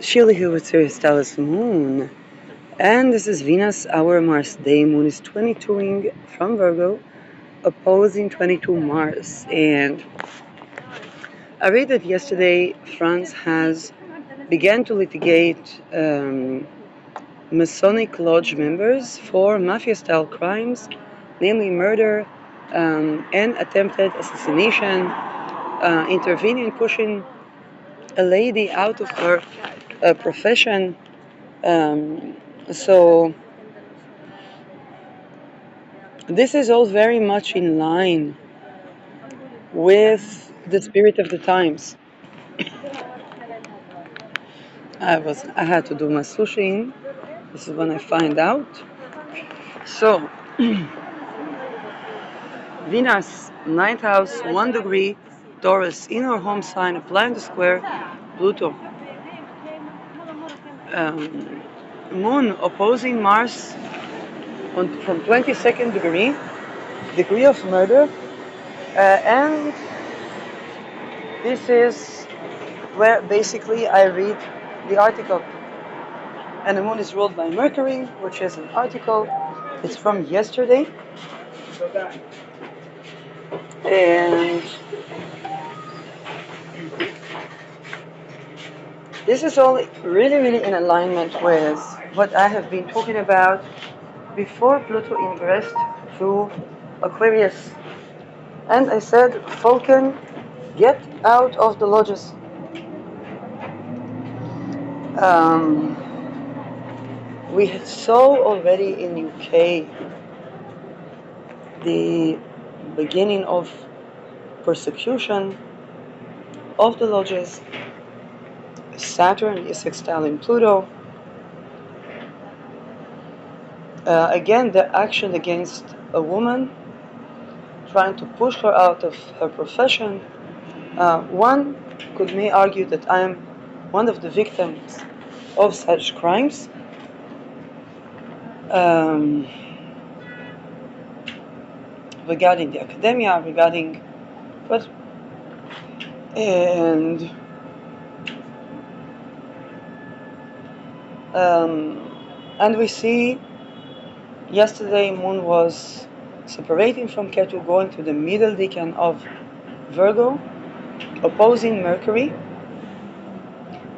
Sheila here with Sirius Stellus Moon. And this is Venus, our Mars day. Moon is 22ing from Virgo, opposing 22 Mars. And I read that yesterday France has began to litigate Masonic Lodge members for mafia-style crimes, namely murder and attempted assassination, intervening, pushing a lady out of her profession. So this is all very much in line with the spirit of the times. I had to do my sushi. This is when I find out. So Venus, ninth house, 1 degree, Taurus, in our home sign, applying the square, Pluto. Moon opposing Mars from 22nd degree of murder, and this is where basically I read the article. And the moon is ruled by Mercury, which is an article. It's from yesterday. And this is all really in alignment with what I have been talking about before Pluto ingressed through Aquarius. And I said, Falcon, get out of the lodges. We saw already in UK the beginning of persecution of the lodges. Saturn is sextiling Pluto. Again, the action against a woman, trying to push her out of her profession. One may argue that I am one of the victims of such crimes. Regarding the academia, and we see yesterday Moon was separating from Ketu, going to the middle decan of Virgo, opposing Mercury,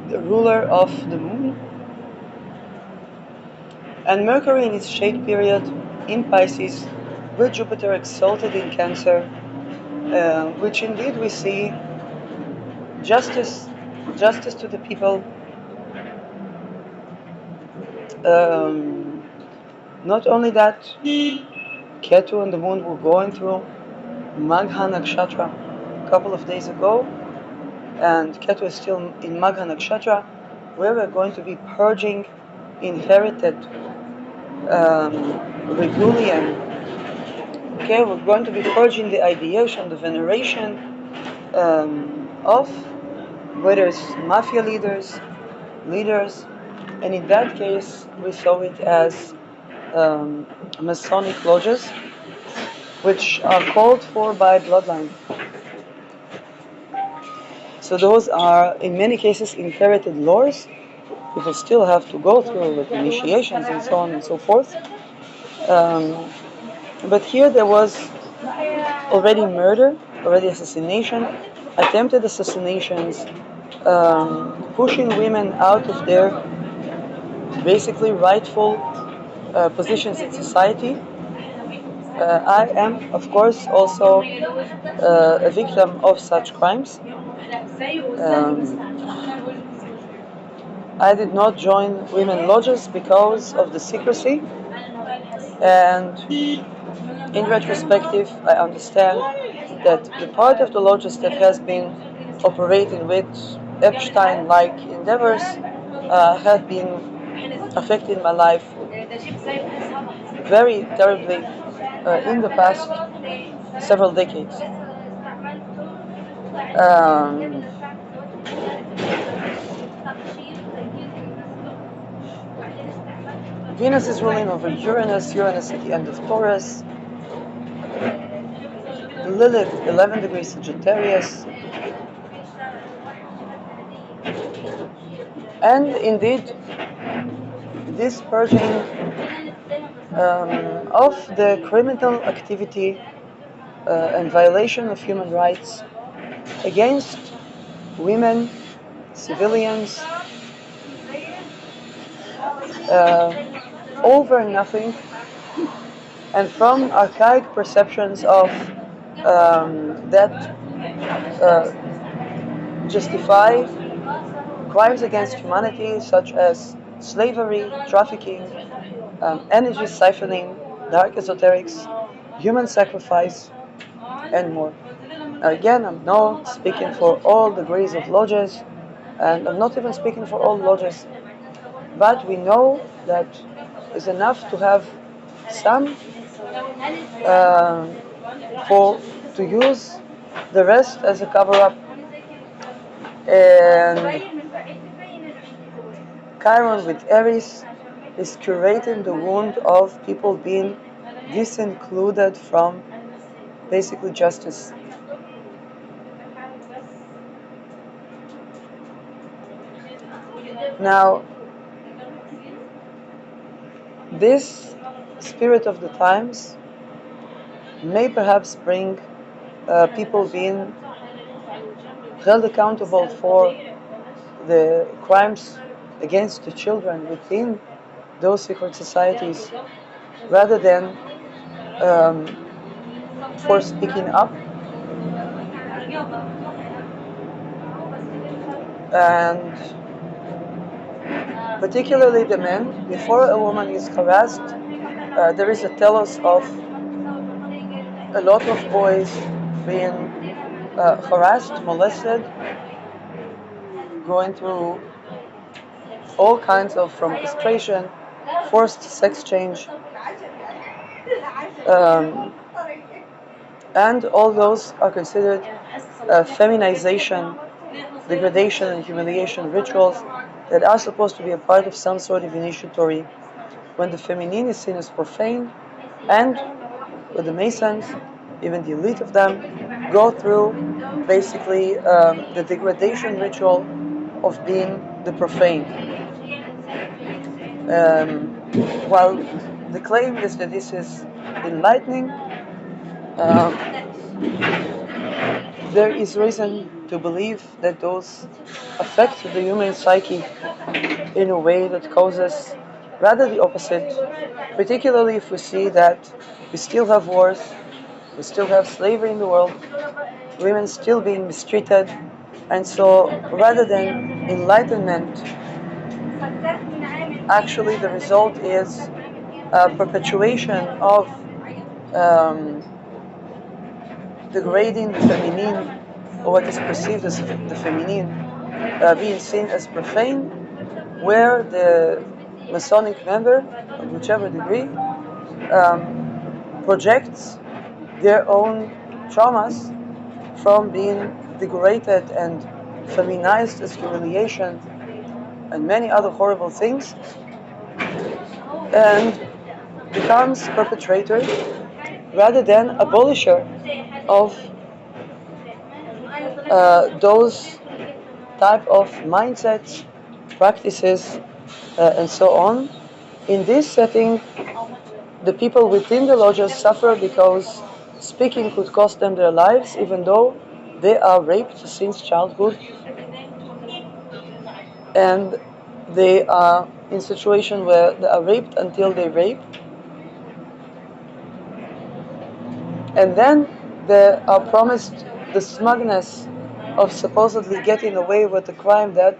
the ruler of the Moon, and Mercury in its shade period in Pisces, with Jupiter exalted in Cancer, which indeed we see justice to the people. Not only that, Ketu and the Moon were going through Magha Nakshatra a couple of days ago, and Ketu is still in Magha Nakshatra, where we're going to be purging inherited rebellion. Okay, we're going to be purging the ideation, the veneration of whether it's mafia leaders, and in that case we saw it as Masonic lodges, which are called for by bloodline. So those are, in many cases, inherited laws. People still have to go through with initiations and so on and so forth. But here there was already murder, already assassination, attempted assassinations, pushing women out of their basically rightful positions in society. I am, of course, also a victim of such crimes. I did not join women lodges because of the secrecy, and in retrospective I understand that the part of the lodges that has been operating with Epstein-like endeavors have been affecting my life very terribly in the past several decades. Venus is ruling over Uranus at the end of Taurus. Lilith, 11 degrees Sagittarius. And indeed, this purging of the criminal activity and violation of human rights against women, civilians, over nothing, and from archaic perceptions of that justify crimes against humanity such as slavery, trafficking, energy siphoning, dark esoterics, human sacrifice, and more. Again, I'm not speaking for all degrees of lodges, and I'm not even speaking for all lodges, but we know that it's enough to have some for to use the rest as a cover-up. And Chiron with Aries is curating the wound of people being disincluded from basically justice. Now, this spirit of the times may perhaps bring people being held accountable for the crimes against the children within those secret societies rather than for speaking up. And particularly the men, before a woman is harassed, there is a telos of a lot of boys being harassed, molested, going through all kinds of, from castration, forced sex change, and all those are considered feminization, degradation, and humiliation rituals that are supposed to be a part of some sort of initiatory when the feminine is seen as profane, and with the Masons, even the elite of them, go through basically the degradation ritual of being the profane. While the claim is that this is enlightening, there is reason to believe that those affect the human psyche in a way that causes rather the opposite, particularly if we see that we still have wars, we still have slavery in the world, women still being mistreated, and so rather than enlightenment, actually the result is a perpetuation of degrading the feminine, or what is perceived as the feminine, being seen as profane, where the Masonic member, of whichever degree, projects their own traumas from being degraded and feminized as humiliation and many other horrible things, and becomes perpetrator rather than abolisher of those type of mindsets, practices, and so on. In this setting, the people within the lodges suffer because speaking could cost them their lives, even though they are raped since childhood, and they are in situation where they are raped until they rape, and then they are promised the smugness of supposedly getting away with a crime that,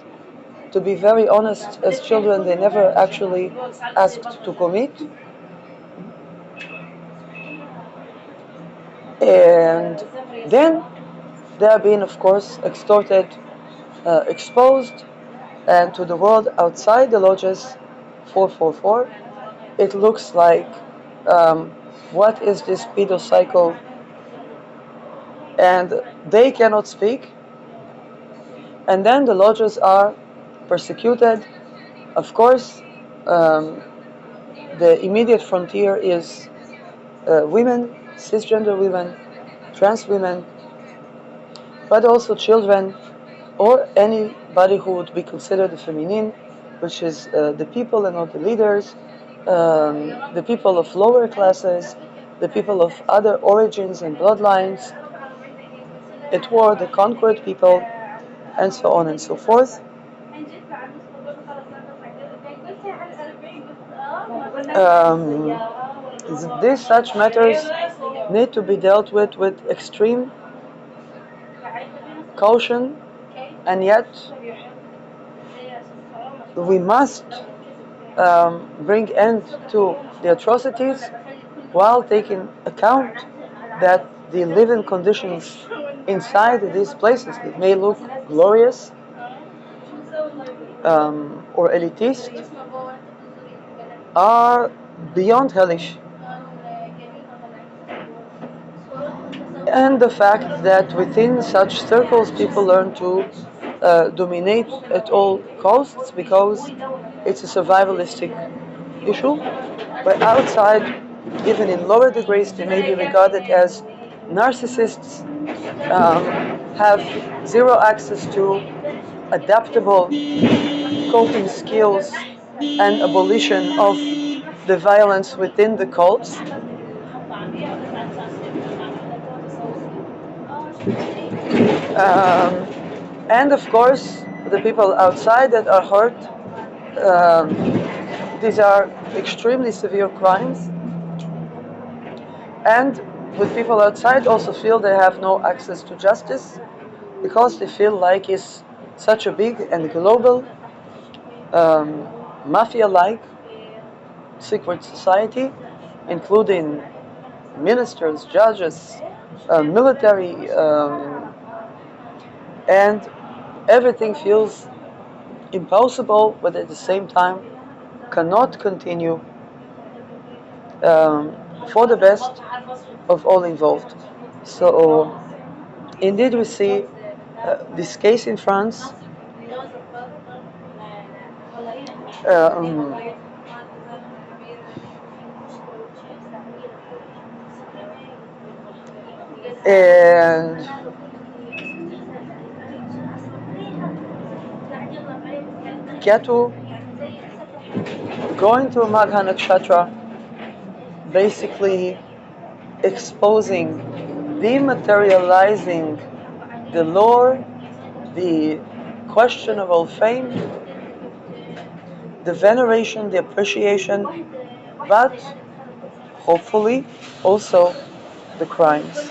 to be very honest, as children they never actually asked to commit. And then they are being, of course, extorted, exposed, and to the world outside the lodges, 444, it looks like, what is this pedo cycle? And they cannot speak. And then the lodges are persecuted. Of course, the immediate frontier is women, cisgender women, trans women, but also children or anybody who would be considered the feminin, which is the people and not the leaders, the people of lower classes, the people of other origins and bloodlines. It were the conquered people, and so on and so forth. Um, these such matters need to be dealt with extreme caution, and yet we must bring end to the atrocities while taking account that the living conditions inside these places that may look glorious or elitist are beyond hellish. And the fact that within such circles people learn to dominate at all costs because it's a survivalistic issue, but outside, even in lower degrees, they may be regarded as narcissists, have zero access to adaptable coping skills and abolition of the violence within the cults. And of course, the people outside that are hurt, these are extremely severe crimes. And with people outside also feel they have no access to justice because they feel like it's such a big and global mafia-like secret society, including ministers, judges, military, and everything feels impossible, but at the same time cannot continue for the best of all involved. So indeed we see this case in France, um, and Ketu going to Magha Nakshatra, basically exposing, dematerializing the lore, the questionable fame, the veneration, the appreciation, but hopefully also the crimes.